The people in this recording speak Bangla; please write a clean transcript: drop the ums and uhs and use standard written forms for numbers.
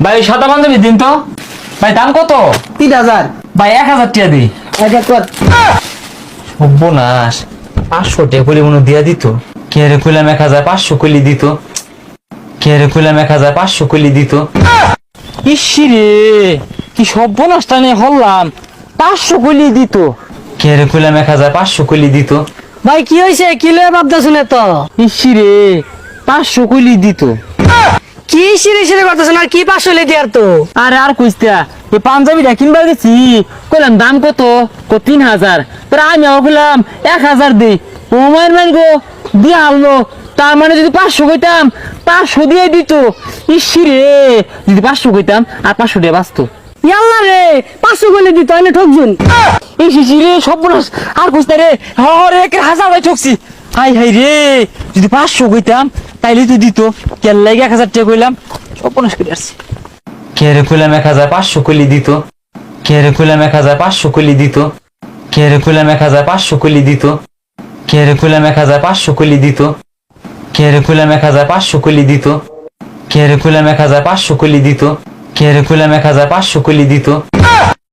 ভাই সাদা পাঞ্জাবি দিন তো। ভাই দাম কত? 3000। ভাই 1000 টাকা দিই। এটা কর। সর্বনাশ, 500 টাকা করে মনে দিয়া দিত। কে রে কইলাম 1500 কইলি দিত। কে রে কইলাম 1500 কইলি দিত। ইসিরে কি সর্বনাশটা নিয়ে হল্লাম, 500 কইলি দিত। কে রে কইলাম 1500 কইলি দিত। ভাই কি হইছে? কি লয়ে ভাবতাছ না তো? ইসিরে 500 কইলি দিত। কি সিরে সিরে করতেছ না? আর কি 500 লে দিয়ার তো? আরে আর কইস্তা, এই পাঞ্জাবিটা কিনবার গেছি, কইলাম দাম কত, 3000। তোরা আমি কইলাম 1000 দেই। ও মায়ের মান গো দিয়া আনলো। তার মানে যদি 500 কইতাম 500 দিয়ে দিত। ইসিরে যদি 500 কইতাম আর 500 দিয়ে বাঁচতো। ইয়াল্লা রে, 500 কইলে দিত এনে ঠকজুন। এই শিশিরে সর্বনাশ, আর কইস্তা রে, হরে 1000 ভাই ঠকছি। হাই হাই রে, যদি 500 কইতাম তাইলে তো দিত। কেন লাগে 1000 টাকা কইলাম, সর্বনাশ করে আসছি। কে রে কইলাম 1500 কইলি দিত। কে রে কইলাম 1500 কইলি দিত। কে রে কইলাম 1500 কইলি দিত। কে রে কইলাম 1500 কইলি দিত। কে রে কইলাম 1500 কইলি দিত। কে রে কইলাম 1500 কইলি দিত। কে রে কইলাম 1500 কইলি দিত।